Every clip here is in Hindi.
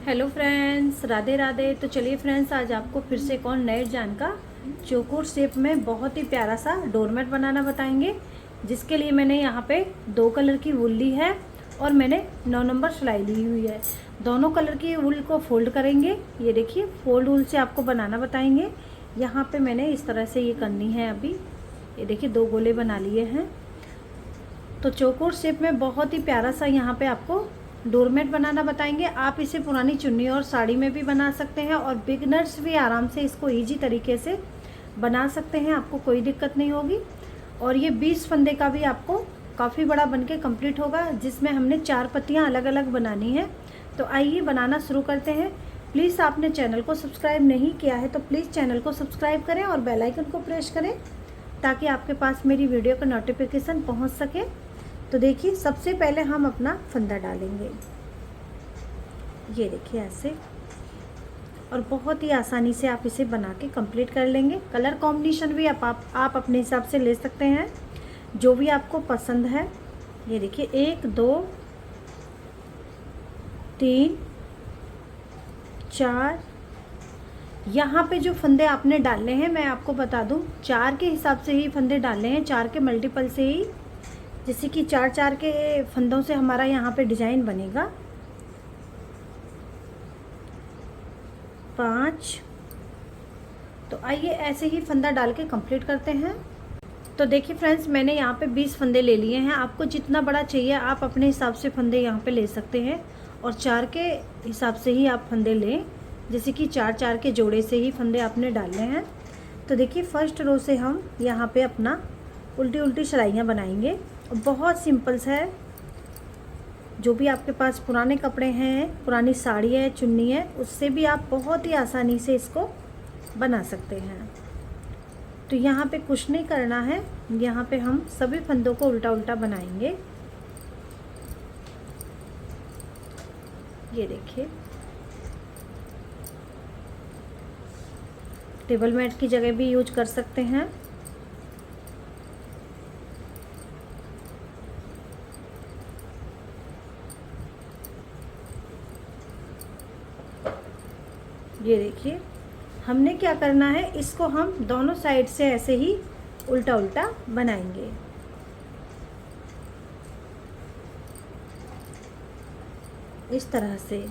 Hello friends, Radhe Radhe. तो चलिए फ्रेंड्स, आज आपको फिर से एक और नए डिजाइन का चौकोर शेप में बहुत ही प्यारा सा डोरमेट बनाना बताएंगे। जिसके लिए मैंने यहाँ पे 2 कलर की वूल ली है और मैंने 9 नंबर सिलाई ली हुई है। दोनों कलर की वूल को फोल्ड करेंगे। ये देखिए, फोल्ड वूल से आपको बनाना बताएंगे। यहाँ पे मैंने इस तरह से ये करनी है। अभी ये देखिए 2 गोले बना लिए हैं। तो चौकोर शेप में बहुत ही प्यारा सा यहाँ पे आपको डोरमेट बनाना बताएंगे। आप इसे पुरानी चुन्नी और साड़ी में भी बना सकते हैं और बिगनर्स भी आराम से इसको इजी तरीके से बना सकते हैं, आपको कोई दिक्कत नहीं होगी। और ये 20 फंदे का भी आपको काफ़ी बड़ा बनके कंप्लीट होगा, जिसमें हमने 4 पत्तियां अलग अलग बनानी है। तो आइए बनाना शुरू करते हैं। प्लीज़ आपने चैनल को सब्सक्राइब नहीं किया है तो प्लीज़ चैनल को सब्सक्राइब करें और बेल आइकन को प्रेस करें ताकि आपके पास मेरी वीडियो का नोटिफिकेशन पहुँच सके। तो देखिए, सबसे पहले हम अपना फंदा डालेंगे। ये देखिए ऐसे, और बहुत ही आसानी से आप इसे बना के कंप्लीट कर लेंगे। कलर कॉम्बिनेशन भी आप अपने हिसाब से ले सकते हैं, जो भी आपको पसंद है। ये देखिए 1 2 3 4। यहाँ पे जो फंदे आपने डालने हैं मैं आपको बता दूं, 4 के हिसाब से ही फंदे डालने हैं, 4 के मल्टीपल से ही। जैसे कि 4 के फंदों से हमारा यहाँ पे डिजाइन बनेगा। 5। तो आइए ऐसे ही फंदा डाल के कंप्लीट करते हैं। तो देखिए फ्रेंड्स, मैंने यहाँ पे 20 फंदे ले लिए हैं। आपको जितना बड़ा चाहिए आप अपने हिसाब से फंदे यहाँ पे ले सकते हैं, और 4 के हिसाब से ही आप फंदे लें। जैसे कि 4 के जोड़े से ही फंदे आपने डालने हैं। तो देखिए, फर्स्ट रो से हम यहाँ पे अपना उल्टी उल्टी सिलाइयाँ बनाएंगे। बहुत सिंपल सा है। जो भी आपके पास पुराने कपड़े हैं, पुरानी साड़ी है, चुन्नी है, उससे भी आप बहुत ही आसानी से इसको बना सकते हैं। तो यहाँ पे कुछ नहीं करना है, यहाँ पे हम सभी फंदों को उल्टा उल्टा बनाएंगे। ये देखिए, टेबल मैट की जगह भी यूज कर सकते हैं। ये देखिए, हमने क्या करना है, इसको हम दोनों साइड से ऐसे ही उल्टा उल्टा बनाएंगे। इस तरह से।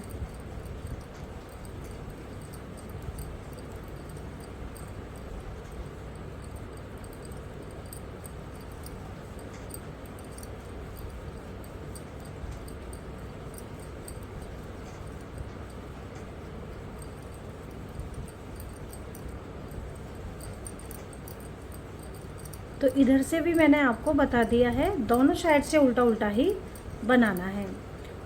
तो इधर से भी मैंने आपको बता दिया है, दोनों साइड से उल्टा उल्टा ही बनाना है।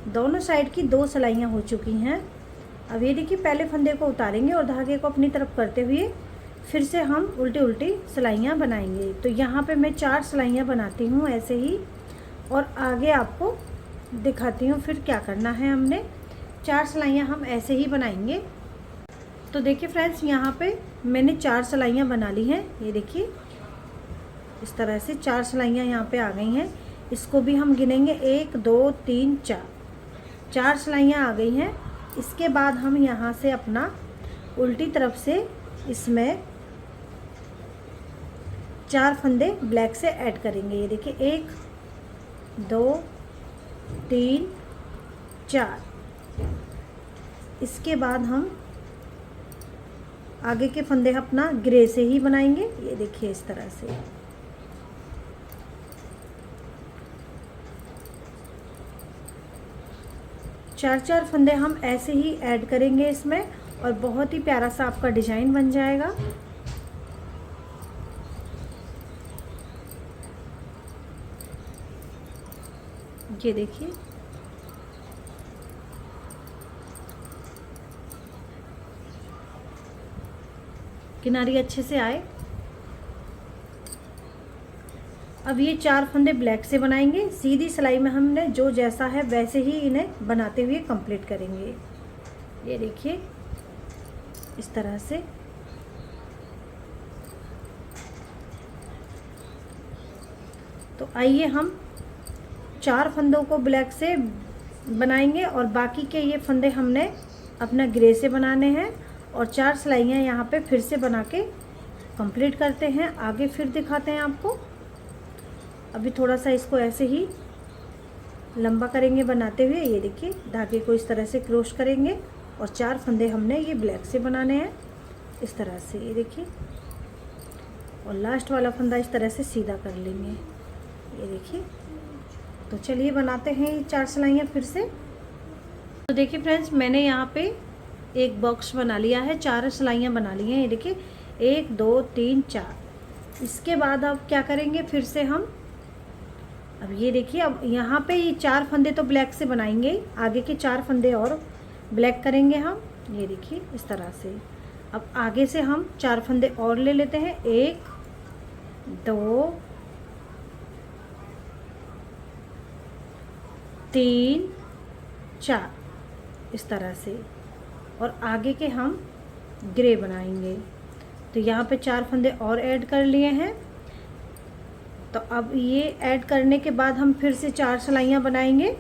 दोनों साइड की 2 सिलाइयाँ हो चुकी हैं। अब ये देखिए, पहले फंदे को उतारेंगे और धागे को अपनी तरफ करते हुए फिर से हम उल्टी उल्टी सिलाइयाँ बनाएंगे। तो यहाँ पे मैं 4 सिलाइयाँ बनाती हूँ ऐसे ही, और आगे आपको दिखाती हूँ फिर क्या करना है। हमने 4 सिलाइयाँ हम ऐसे ही बनाएंगे। तो देखिए फ्रेंड्स, यहाँ पे मैंने 4 सिलाइयाँ बना ली हैं। ये देखिए, इस तरह से 4 सिलाइयाँ यहाँ पे आ गई हैं। इसको भी हम गिनेंगे, 1 2 3 4। 4 सिलाइयाँ आ गई हैं। इसके बाद हम यहाँ से अपना उल्टी तरफ से इसमें 4 फंदे ब्लैक से ऐड करेंगे। ये देखिए, 1 2 3 4। इसके बाद हम आगे के फंदे अपना ग्रे से ही बनाएंगे। ये देखिए इस तरह से। चार फंदे हम ऐसे ही ऐड करेंगे इसमें, और बहुत ही प्यारा सा आपका डिजाइन बन जाएगा। ये देखिए, किनारी अच्छे से आए। अब ये 4 फंदे ब्लैक से बनाएंगे। सीधी सिलाई में हमने जो जैसा है वैसे ही इन्हें बनाते हुए कंप्लीट करेंगे। ये देखिए इस तरह से। तो आइए हम 4 फंदों को ब्लैक से बनाएंगे और बाकी के ये फंदे हमने अपना ग्रे से बनाने हैं और 4 सिलाइयाँ यहाँ पे फिर से बना के कंप्लीट करते हैं। आगे फिर दिखाते हैं आपको। अभी थोड़ा सा इसको ऐसे ही लंबा करेंगे बनाते हुए। ये देखिए धागे को इस तरह से क्रॉस करेंगे और 4 फंदे हमने ये ब्लैक से बनाने हैं इस तरह से, ये देखिए। और लास्ट वाला फंदा इस तरह से सीधा कर लेंगे, ये देखिए। तो चलिए बनाते हैं ये 4 सिलाइयाँ फिर से। तो देखिए फ्रेंड्स, मैंने यहाँ पे एक बॉक्स बना लिया है, 4 सिलाइयाँ बना ली हैं, ये देखिए 1 2 3 4। इसके बाद अब क्या करेंगे, फिर से हम अब ये देखिए, अब यहाँ पे ये 4 फंदे तो ब्लैक से बनाएंगे, आगे के 4 फंदे और ब्लैक करेंगे हम, ये देखिए इस तरह से। अब आगे से हम 4 फंदे और ले लेते हैं, 1 2 3 4 इस तरह से। और आगे के हम ग्रे बनाएंगे। तो यहाँ पे 4 फंदे और ऐड कर लिए हैं। तो अब ये ऐड करने के बाद हम फिर से 4 सिलाइयाँ बनाएंगे।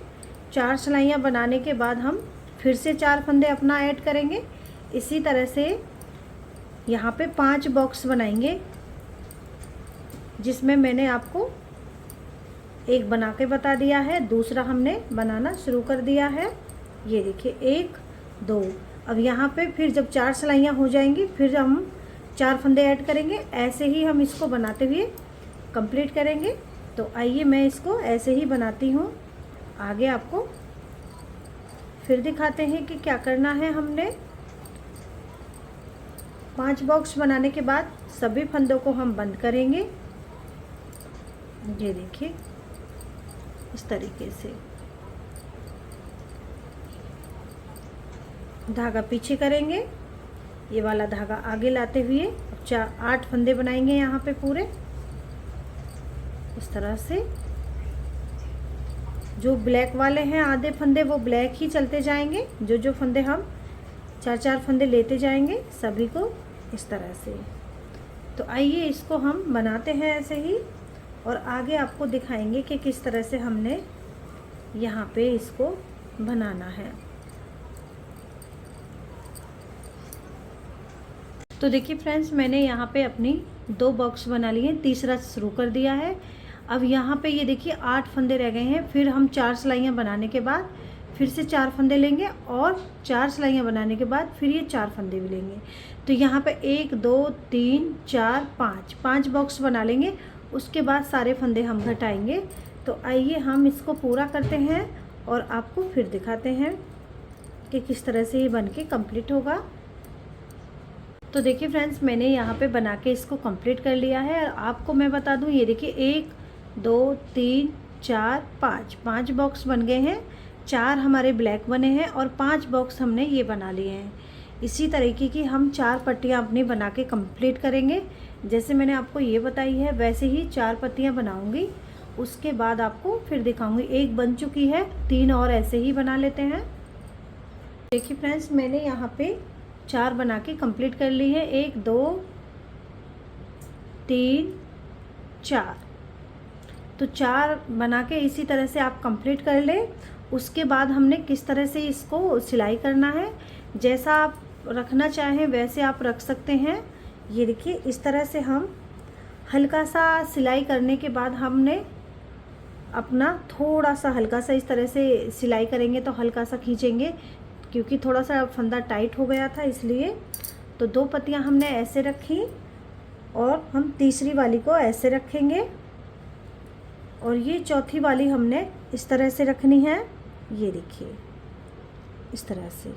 4 सिलाइयाँ बनाने के बाद हम फिर से 4 फंदे अपना ऐड करेंगे। इसी तरह से यहाँ पे 5 बॉक्स बनाएंगे, जिसमें मैंने आपको एक बना के बता दिया है, दूसरा हमने बनाना शुरू कर दिया है। ये देखिए 1 2। अब यहाँ पे फिर जब 4 सिलाइयाँ हो जाएंगी फिर हम 4 फंदे ऐड करेंगे। ऐसे ही हम इसको बनाते हुए कंप्लीट करेंगे। तो आइए मैं इसको ऐसे ही बनाती हूँ, आगे आपको फिर दिखाते हैं कि क्या करना है। हमने 5 बॉक्स बनाने के बाद सभी फंदों को हम बंद करेंगे, ये देखिए इस तरीके से। धागा पीछे करेंगे, ये वाला धागा आगे लाते हुए अब 8 फंदे बनाएंगे यहाँ पे पूरे इस तरह से। जो ब्लैक वाले हैं आधे फंदे वो ब्लैक ही चलते जाएंगे, जो फंदे हम 4 फंदे लेते जाएंगे सभी को इस तरह से। तो आइए इसको हम बनाते हैं ऐसे ही, और आगे आपको दिखाएंगे कि किस तरह से हमने यहाँ पे इसको बनाना है। तो देखिए फ्रेंड्स, मैंने यहाँ पे अपनी 2 बॉक्स बना लिए, तीसरा शुरू कर दिया है। अब यहाँ पे ये देखिए 8 फंदे रह गए हैं। फिर हम 4 सिलाइयाँ बनाने के बाद फिर से 4 फंदे लेंगे और 4 सिलाइयाँ बनाने के बाद फिर ये 4 फंदे भी लेंगे। तो यहाँ पे 1 2 3 4 5 बॉक्स बना लेंगे। उसके बाद सारे फंदे हम घटाएंगे। तो आइए हम इसको पूरा करते हैं और आपको फिर दिखाते हैं कि किस तरह से ये बन के कम्प्लीट होगा। तो देखिए फ्रेंड्स, मैंने यहाँ पे बना के इसको कंप्लीट कर लिया है। और आपको मैं बता दूँ, ये देखिए 1 2 3 4 5 बॉक्स बन गए हैं। 4 हमारे ब्लैक बने हैं और 5 बॉक्स हमने ये बना लिए हैं। इसी तरीके की हम 4 पट्टियाँ अपनी बना के कंप्लीट करेंगे। जैसे मैंने आपको ये बताई है वैसे ही 4 पट्टियाँ बनाऊँगी, उसके बाद आपको फिर दिखाऊँगी। एक बन चुकी है, 3 और ऐसे ही बना लेते हैं। देखिए फ्रेंड्स, मैंने यहाँ पे 4 बना के कंप्लीट कर ली है। 1 2 3 4। तो 4 बना के इसी तरह से आप कंप्लीट कर लें। उसके बाद हमने किस तरह से इसको सिलाई करना है, जैसा आप रखना चाहें वैसे आप रख सकते हैं। ये देखिए इस तरह से हम हल्का सा सिलाई करने के बाद हमने अपना थोड़ा सा हल्का सा इस तरह से सिलाई करेंगे, तो हल्का सा खींचेंगे क्योंकि थोड़ा सा फंदा टाइट हो गया था इसलिए। तो 2 पत्तियां हमने ऐसे रखी और हम तीसरी वाली को ऐसे रखेंगे और ये चौथी वाली हमने इस तरह से रखनी है, ये देखिए इस तरह से।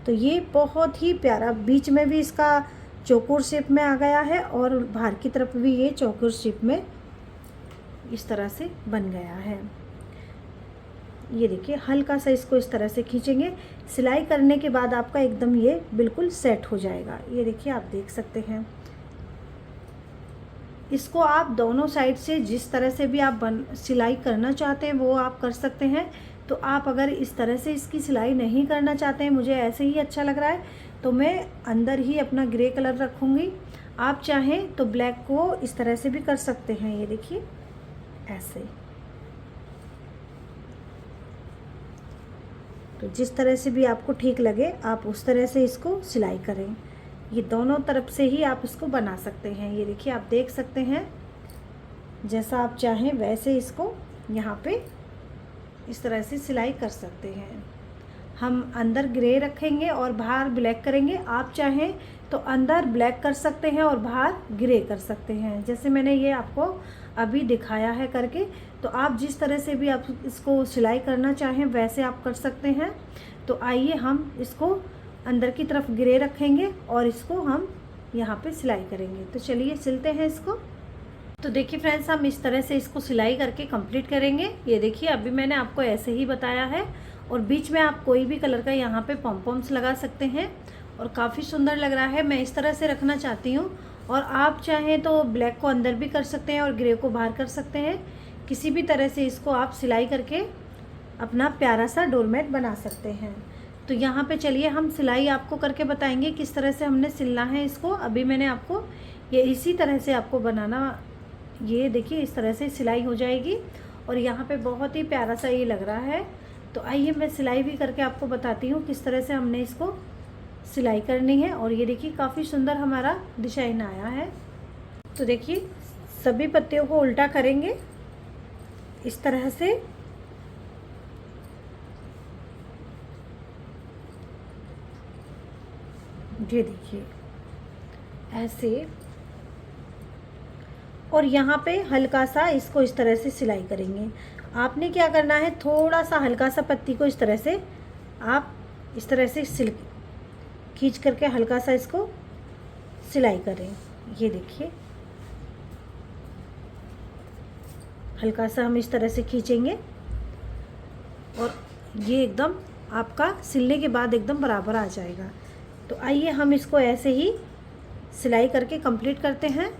तो ये बहुत ही प्यारा, बीच में भी इसका चौकोर शेप में आ गया है और बाहर की तरफ भी ये चौकोर शेप में इस तरह से बन गया है। ये देखिए हल्का सा इसको इस तरह से खींचेंगे। सिलाई करने के बाद आपका एकदम ये बिल्कुल सेट हो जाएगा। ये देखिए आप देख सकते हैं। इसको आप दोनों साइड से जिस तरह से भी आप सिलाई करना चाहते हैं वो आप कर सकते हैं। तो आप अगर इस तरह से इसकी सिलाई नहीं करना चाहते हैं, मुझे ऐसे ही अच्छा लग रहा है, तो मैं अंदर ही अपना ग्रे कलर रखूँगी। आप चाहें तो ब्लैक को इस तरह से भी कर सकते हैं। ये देखिए ऐसे। तो जिस तरह से भी आपको ठीक लगे आप उस तरह से इसको सिलाई करें। ये दोनों तरफ से ही आप इसको बना सकते हैं। ये देखिए आप देख सकते हैं, जैसा आप चाहें वैसे इसको यहाँ पे इस तरह से सिलाई कर सकते हैं। हम अंदर ग्रे रखेंगे और बाहर ब्लैक करेंगे। आप चाहें तो अंदर ब्लैक कर सकते हैं और बाहर ग्रे कर सकते हैं, जैसे मैंने ये आपको अभी दिखाया है करके। तो आप जिस तरह से भी आप इसको सिलाई करना चाहें वैसे आप कर सकते हैं। तो आइए हम इसको अंदर की तरफ ग्रे रखेंगे और इसको हम यहाँ पे सिलाई करेंगे। तो चलिए सिलते हैं इसको। तो देखिए फ्रेंड्स, हम इस तरह से इसको सिलाई करके कंप्लीट करेंगे। ये देखिए अभी मैंने आपको ऐसे ही बताया है, और बीच में आप कोई भी कलर का यहाँ पे पॉम्पॉम्स लगा सकते हैं और काफ़ी सुंदर लग रहा है। मैं इस तरह से रखना चाहती हूँ, और आप चाहें तो ब्लैक को अंदर भी कर सकते हैं और ग्रे को बाहर कर सकते हैं। किसी भी तरह से इसको आप सिलाई करके अपना प्यारा सा डोरमेट बना सकते हैं। तो यहाँ पे चलिए हम सिलाई आपको करके बताएंगे किस तरह से हमने सिलना है इसको। अभी मैंने आपको ये इसी तरह से आपको बनाना, ये देखिए इस तरह से सिलाई हो जाएगी, और यहाँ पे बहुत ही प्यारा सा ये लग रहा है। तो आइए मैं सिलाई भी करके आपको बताती हूँ किस तरह से हमने इसको सिलाई करनी है। और ये देखिए काफ़ी सुंदर हमारा डिज़ाइन आया है। तो देखिए सभी पत्तियों को उल्टा करेंगे इस तरह से। ये देखिए ऐसे, और यहाँ पे हल्का सा इसको इस तरह से सिलाई करेंगे। आपने क्या करना है, थोड़ा सा हल्का सा पत्ती को इस तरह से आप इस तरह से खींच करके हल्का सा इसको सिलाई करें। ये देखिए हल्का सा हम इस तरह से खींचेंगे, और ये एकदम आपका सिलने के बाद एकदम बराबर आ जाएगा। तो आइए हम इसको ऐसे ही सिलाई करके कंप्लीट करते हैं।